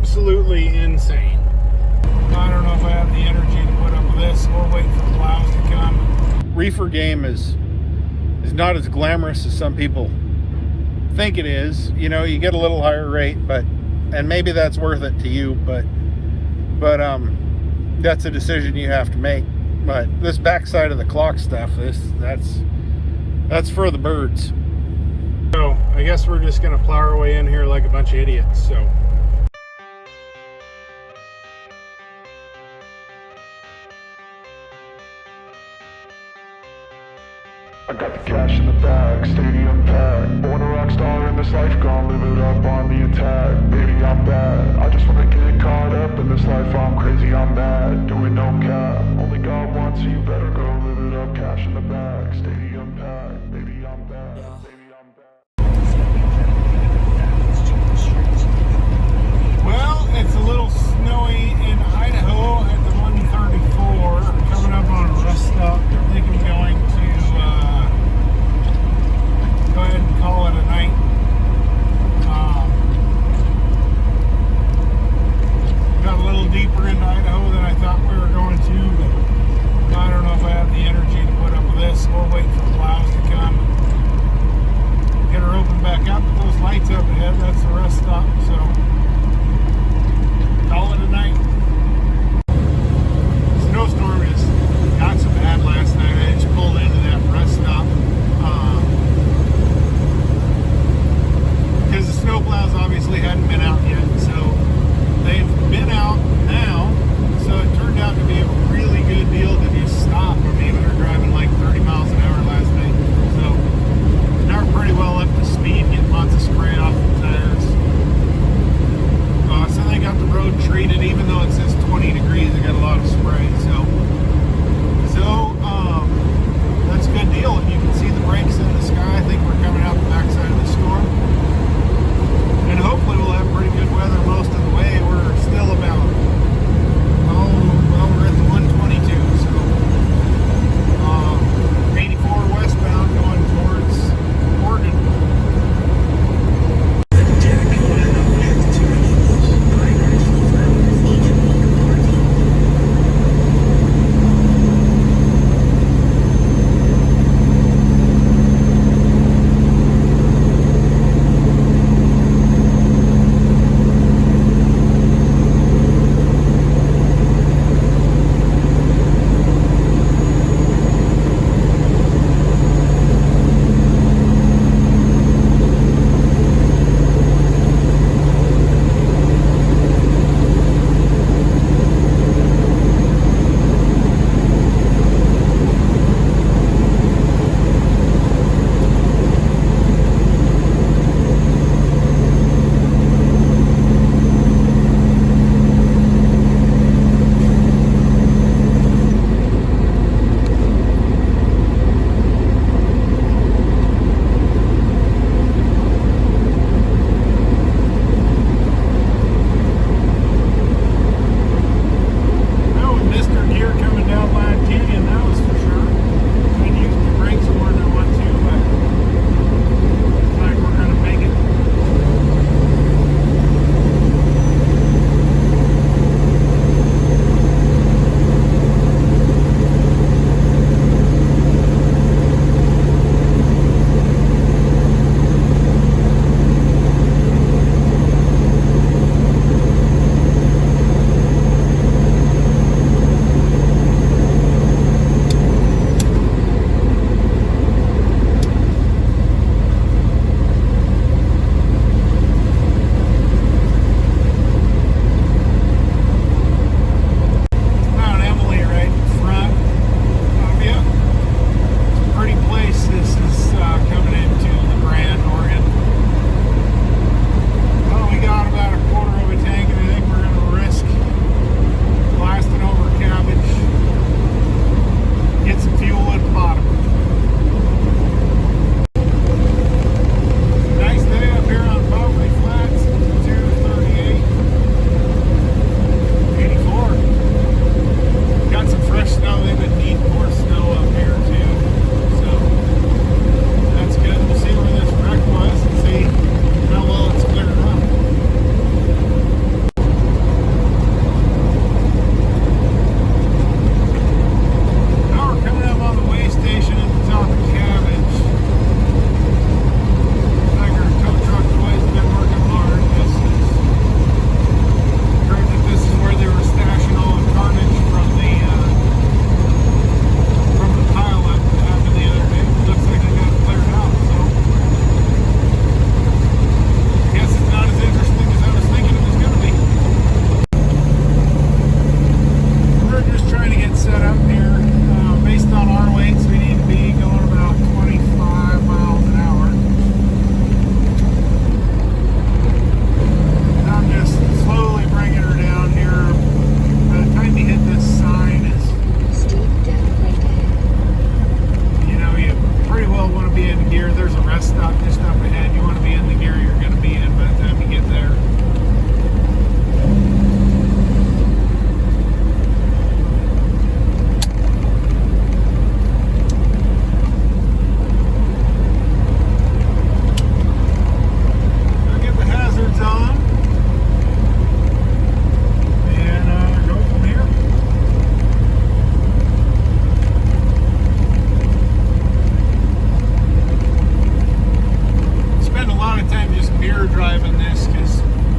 absolutely insane. I don't know if I have the energy to put up with this. We'll wait for plows to come. Reefer game is not as glamorous as some people think it is. You know, you get a little higher rate, and maybe that's worth it to you, but that's a decision you have to make. But this backside of the clock stuff, that's for the birds. So I guess we're just gonna plow our way in here like a bunch of idiots. So. I got the cash in the bag, stadium packed. Born a rock star in this life, gonna live it up on the attack. Baby, I'm bad, I just wanna get caught up in this life. I'm crazy, I'm mad, doing no cap. Only God wants you, better go live it up. Cash in the bag, stadium packed. Baby, I'm bad, baby, I'm bad. Well, it's a little snowy in Idaho at the 134. Coming up on a rest stop. I think I'm going to go ahead and call it a night. Got a little deeper into Idaho than I thought we were going to, but I don't know if I have the energy to put up with this. We'll wait for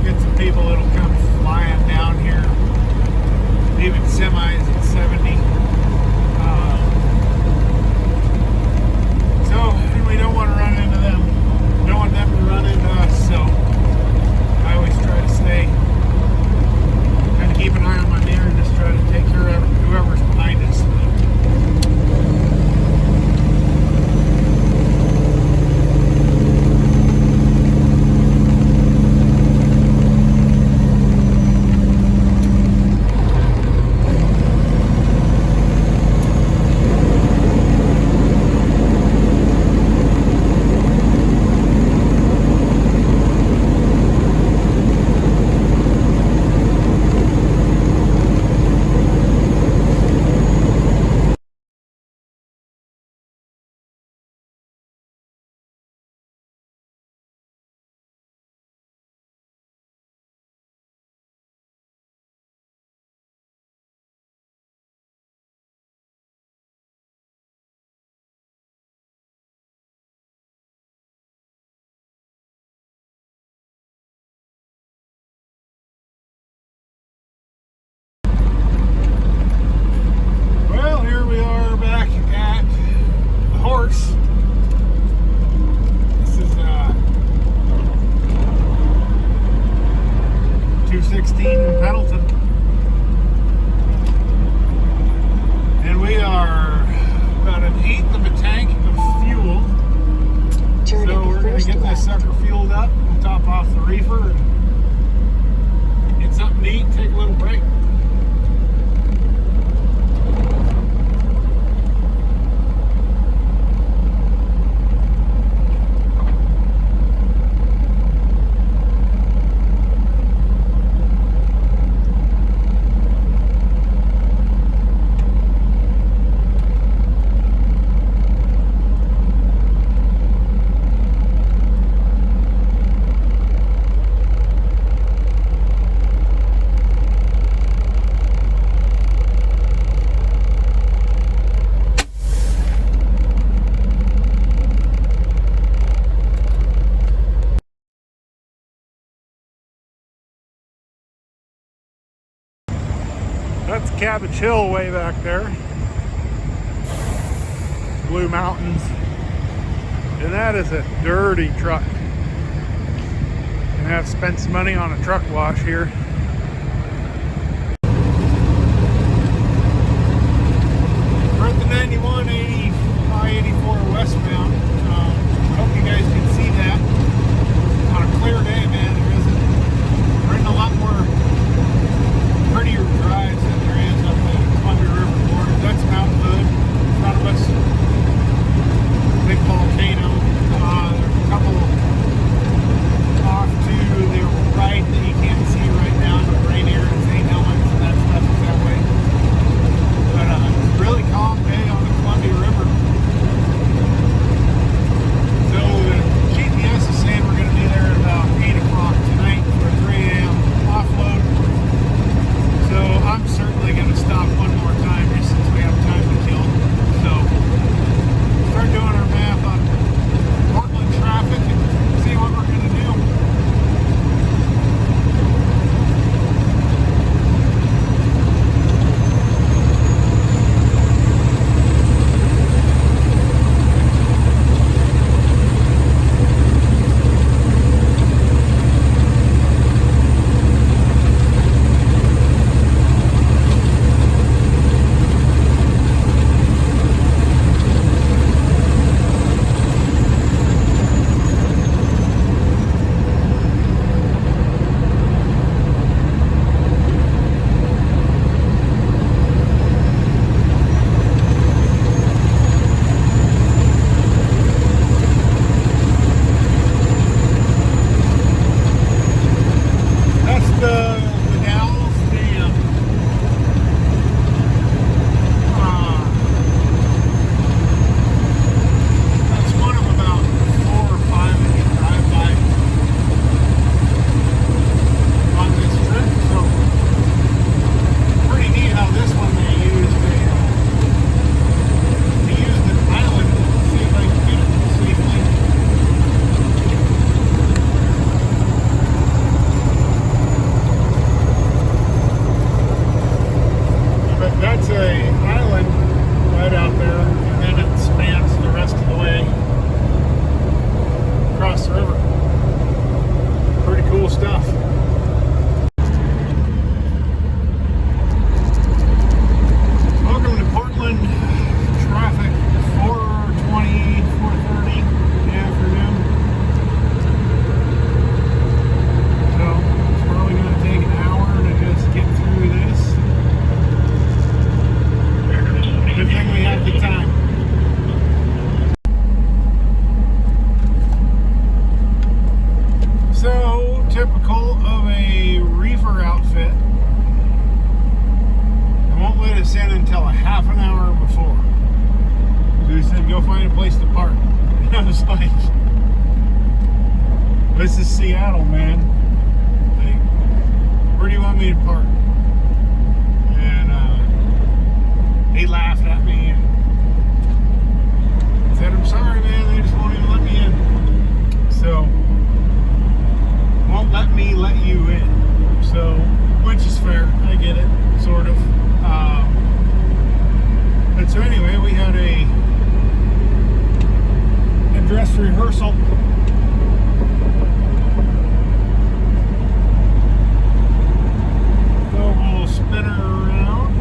Get some people that'll come flying down here, even semis at 70. And we don't want to run into them. We don't want them to run into us, so I always try to stay, kind of keep an eye on my mirror and just try to take care of whoever's behind us. Well, here we are back at the horse. This is 216 in Pendleton. And we are about an eighth of a tank of fuel. So we're going to get this sucker fueled up and top off the reefer and get something to eat, take a little break. That's Cabbage Hill way back there. Blue Mountains. And that is a dirty truck. And I've spent some money on a truck wash here. We're at the 91 I-84 westbound. Hope you guys can see that. On a clear day, man, there isn't a lot more prettier drives than there is up the Columbia River border. That's Mountain Hood in front of us. Big volcano. There's a couple off to the right that you can't see right now. stuff. Welcome to Portland. Traffic 4:20, 4:30 in the afternoon. So it's probably going to take an hour to just get through this. Good thing we have the time. So typical of a reefer outfit. I won't let us in until a half an hour before. So he said, go find a place to park. And I was like, this is Seattle, man. Like, where do you want me to park? And he laughed at me and said, I'm sorry, man, they just won't even let me in. So, won't let me let you in. So, which is fair. I get it, sort of. But so anyway, we had a dress rehearsal. So we'll spin her around.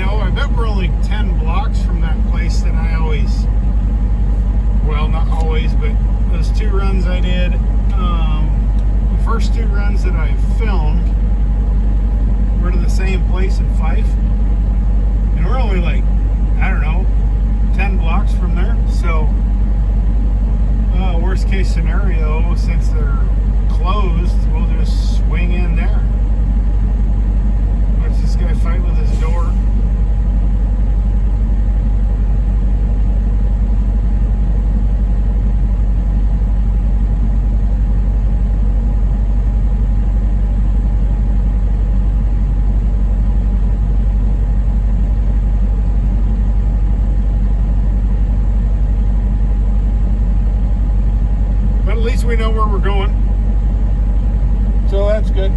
I bet we're only 10 blocks from that place that I always, well, not always, but those two runs I did, the first two runs that I filmed were to the same place in Fife, and we're only like, I don't know, 10 blocks from there. So worst case scenario, since they're closed, we'll just swing in there. Watch this guy fight with his door. But at least we know where we're going. So that's good.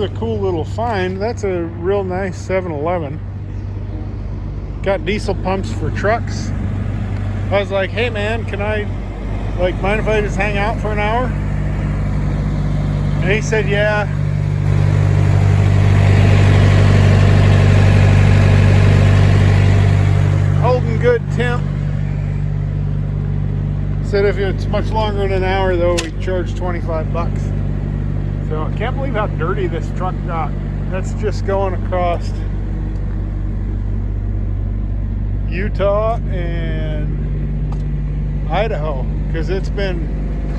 A cool little find. That's a real nice 7-Eleven. Got diesel pumps for trucks. I was like, hey man, can I, mind if I just hang out for an hour? And he said, yeah. Holding good temp. Said if it's much longer than an hour though, we charge $25. So I can't believe how dirty this truck got. That's just going across Utah and Idaho because it's been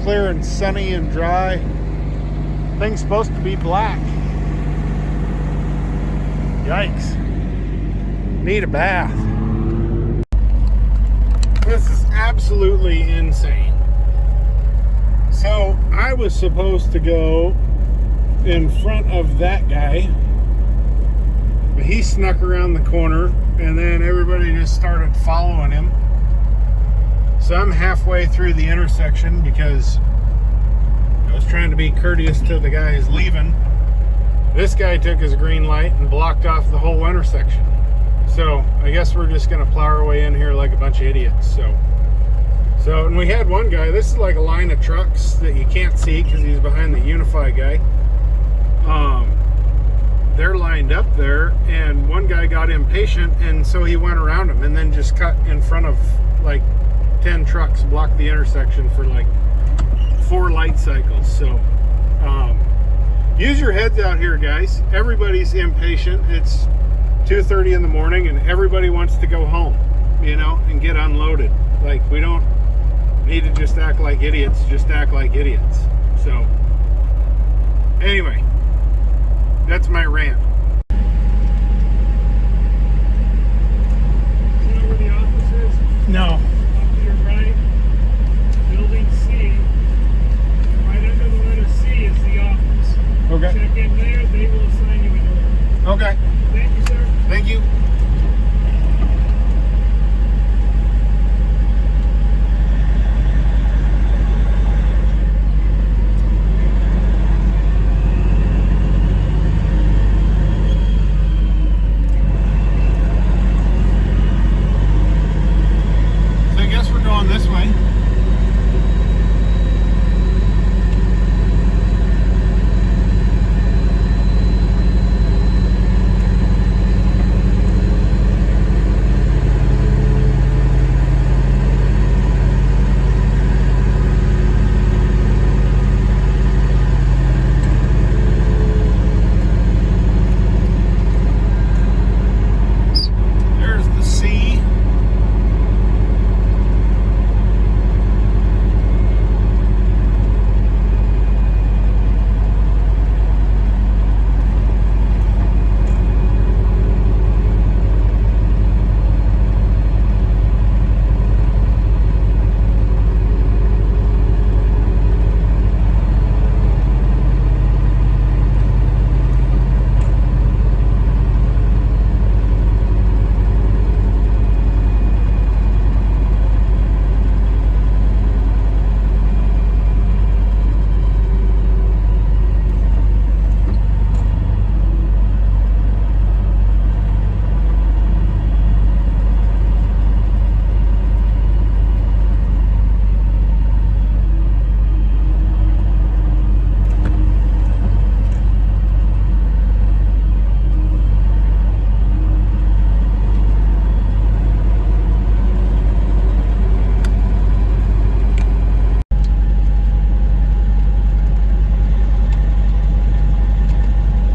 clear and sunny and dry. Thing's supposed to be black. Yikes. Need a bath. This is absolutely insane. So I was supposed to go in front of that guy, but he snuck around the corner, and then everybody just started following him. So I'm halfway through the intersection because I was trying to be courteous to the guys leaving. This guy took his green light and blocked off the whole intersection. So I guess we're just gonna plow our way in here like a bunch of idiots. So and we had one guy, this is like a line of trucks that you can't see because he's behind the Unify guy. They're lined up there, and one guy got impatient, and so he went around him and then just cut in front of like 10 trucks, blocked the intersection for like 4 light cycles. So use your heads out here, guys. Everybody's impatient. It's 2:30 in the morning and everybody wants to go home, you know, and get unloaded. Like, we don't need to just act like idiots, just act like idiots. So anyway, that's my rant. You know where the office is? No. Off to your right, building C. Right under the letter C is the office. Okay. Check in there, they will assign you a door. Okay. Thank you, sir. Thank you. So I guess we're going this way. There's the sea.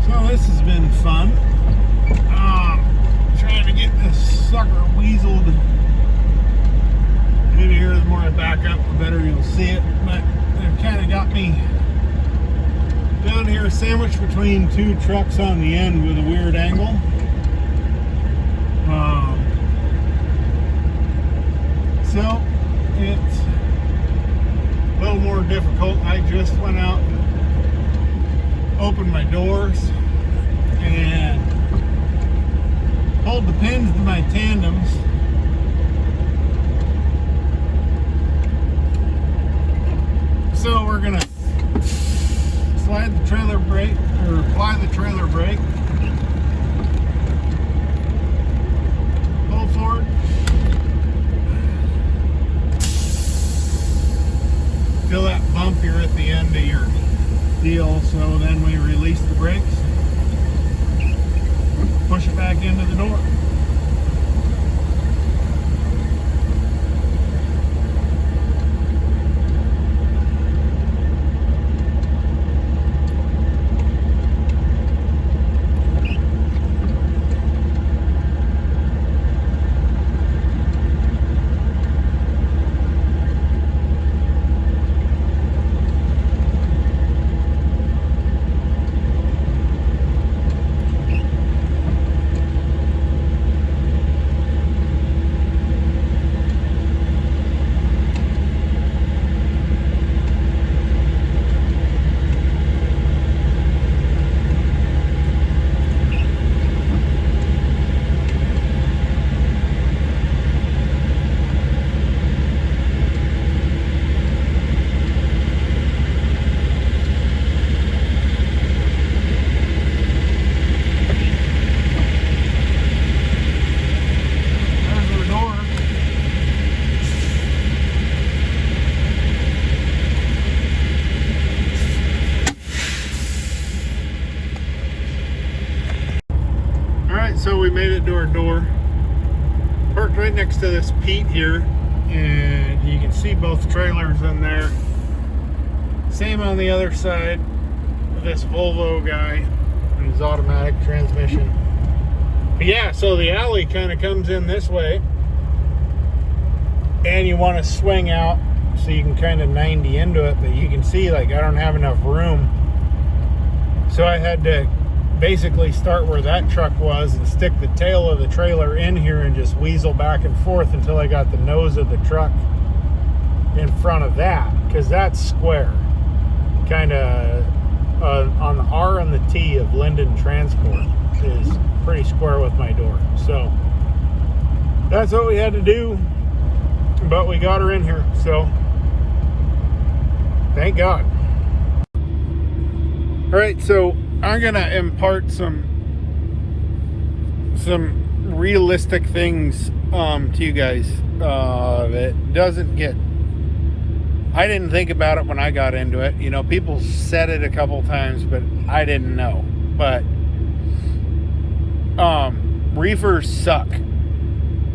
So this has been fun. Trying to get this sucker weaseled in here. The more I back up, the better you'll see it. But they've kind of got me down here sandwiched between 2 trucks on the end with a weird angle. So it's a little more difficult. I just went out and opened my doors and pulled the pins to my tandems. So we're gonna slide the trailer brake, or apply the trailer brake, pull forward, feel that bump here at the end of your deal. So then we release the brakes, push it back into the door. made it to our door. Parked right next to this Pete here, and you can see both trailers in there. Same on the other side with this Volvo guy and his automatic transmission. But yeah, so the alley kind of comes in this way, and you want to swing out so you can kind of 90 into it, but you can see like I don't have enough room, so I had to basically start where that truck was and stick the tail of the trailer in here and just weasel back and forth until I got the nose of the truck in front of that, because that's square, kind of on the R and the T of Linden Transport is pretty square with my door. So that's what we had to do, but we got her in here, so thank God. All right, so I'm gonna impart some realistic things to you guys that doesn't get. I didn't think about it when I got into it. You know, people said it a couple times, but I didn't know. But reefers suck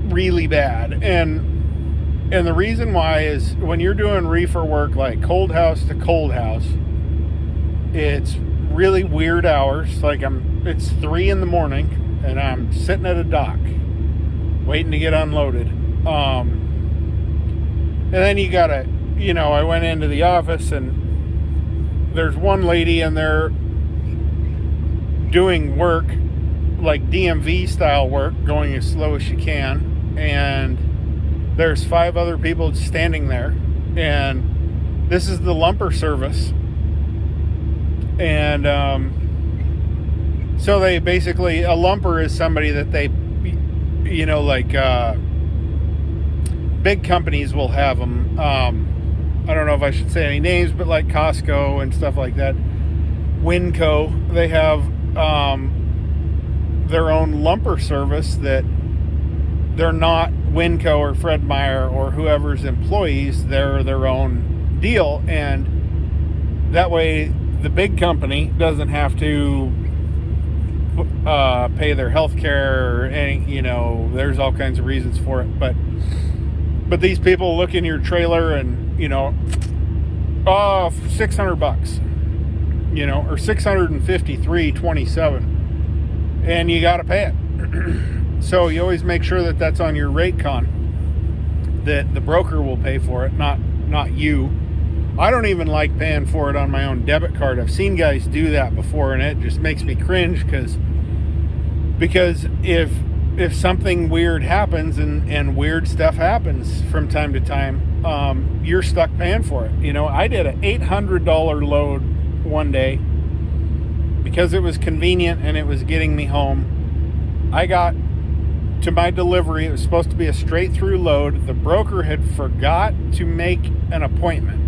really bad, and the reason why is when you're doing reefer work like cold house to cold house, it's really weird hours. Like it's 3 in the morning and I'm sitting at a dock waiting to get unloaded. And then you gotta, you know, I went into the office and there's one lady in there doing work, like DMV style work, going as slow as she can, and there's 5 other people standing there, and this is the lumper service. And so they basically, a lumper is somebody that they, you know, like big companies will have them. I don't know if I should say any names, but like Costco and stuff like that, Winco, they have their own lumper service that they're not Winco or Fred Meyer or whoever's employees. They're their own deal, and that way the big company doesn't have to pay their health care or any, you know, there's all kinds of reasons for it, but these people look in your trailer and, you know, $600, you know, or $653.27, and you got to pay it. So you always make sure that that's on your rate con, that the broker will pay for it, not you. I don't even like paying for it on my own debit card. I've seen guys do that before, and it just makes me cringe because if something weird happens, and weird stuff happens from time to time, you're stuck paying for it. You know, I did an $800 load one day because it was convenient and it was getting me home. I got to my delivery. It was supposed to be a straight through load. The broker had forgot to make an appointment.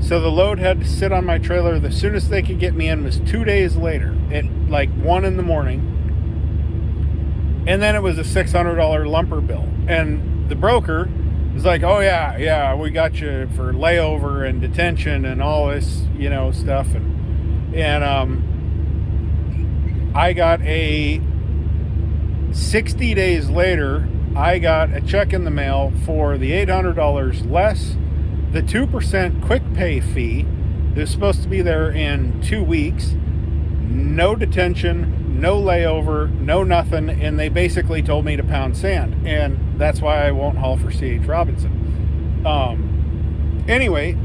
So the load had to sit on my trailer. The soonest they could get me in was 2 days later at like 1 in the morning. And then it was a $600 lumper bill. And the broker was like, oh yeah, we got you for layover and detention and all this, you know, stuff. And I got 60 days later, I got a check in the mail for the $800 less the 2% quick pay fee. They're supposed to be there in 2 weeks. No detention, no layover, no nothing. And they basically told me to pound sand. And that's why I won't haul for C.H. Robinson. Anyway,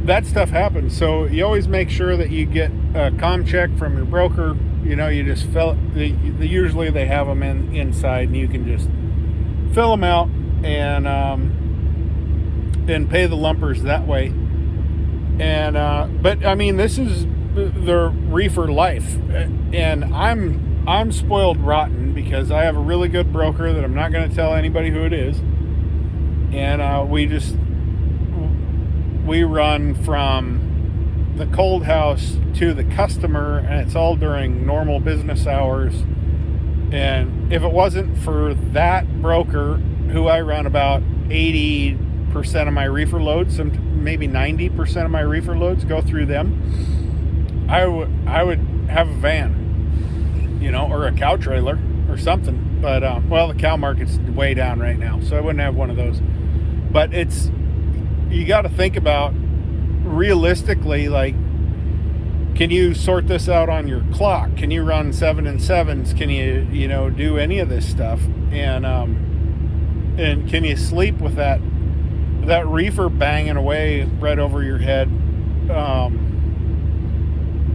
that stuff happens. So you always make sure that you get a comm check from your broker. You know, you just fill, usually they have them inside, and you can just fill them out and pay the lumpers that way. And but I mean, this is the reefer life, and I'm spoiled rotten because I have a really good broker that I'm not going to tell anybody who it is, and we run from the cold house to the customer, and it's all during normal business hours. And if it wasn't for that broker, who I run about 80% of my reefer loads, maybe 90% of my reefer loads go through them, I would have a van, you know, or a cow trailer or something. But well, the cow market's way down right now, so I wouldn't have one of those. But it's, you got to think about realistically, like, can you sort this out on your clock? Can you run 7 and 7s? Can you know, do any of this stuff? And can you sleep with that reefer banging away right over your head?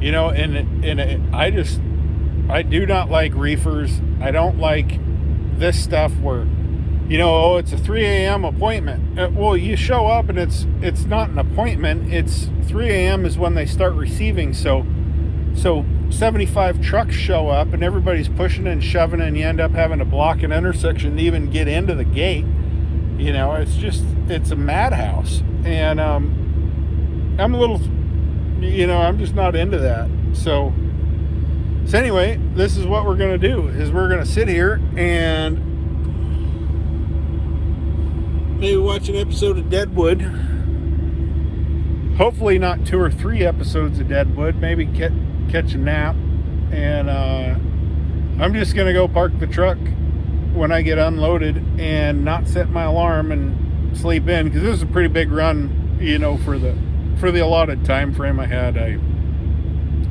You know, and I do not like reefers. I don't like this stuff where, you know, oh, it's a 3 a.m. appointment. Well, you show up and it's not an appointment. It's 3 a.m. is when they start receiving. So 75 trucks show up and everybody's pushing and shoving, and you end up having to block an intersection to even get into the gate. You know, it's a madhouse. And I'm a little, you know, I'm just not into that. So anyway, this is what we're going to do, is we're going to sit here and maybe watch an episode of Deadwood. Hopefully not 2 or 3 episodes of Deadwood. Maybe catch a nap. And I'm just going to go park the truck when I get unloaded and not set my alarm and sleep in, because this is a pretty big run, you know, for the allotted time frame I had. It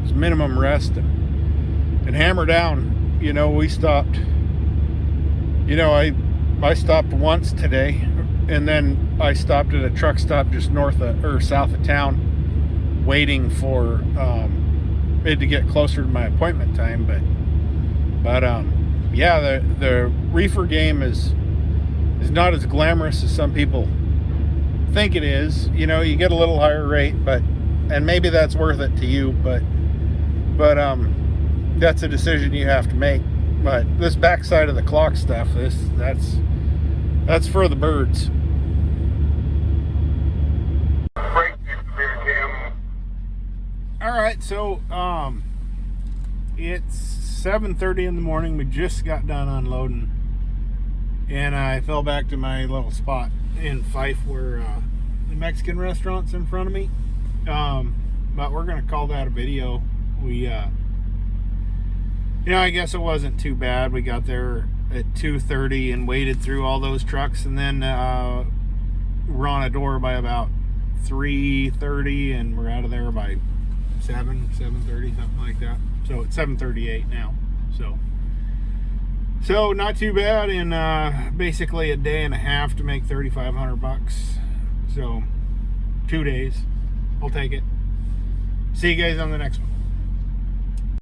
was minimum rest and hammer down. You know, we stopped, you know, I stopped once today, and then I stopped at a truck stop just south of town, waiting for it to get closer to my appointment time. But yeah, the reefer game is not as glamorous as some people think it is. You know, you get a little higher rate, and maybe that's worth it to you, but that's a decision you have to make. But this backside of the clock stuff, that's for the birds. All right, so it's 7:30 in the morning. We just got done unloading, and I fell back to my little spot in Fife where the Mexican restaurant's in front of me. But we're gonna call that a video. We you know, I guess it wasn't too bad. We got there at 2:30 and waited through all those trucks, and then we're on a door by about 3:30, and we're out of there by 7:30, something like that. So it's 7:38 now. So not too bad in basically a day and a half to make $3,500. So 2 days, I'll take it. See you guys on the next one.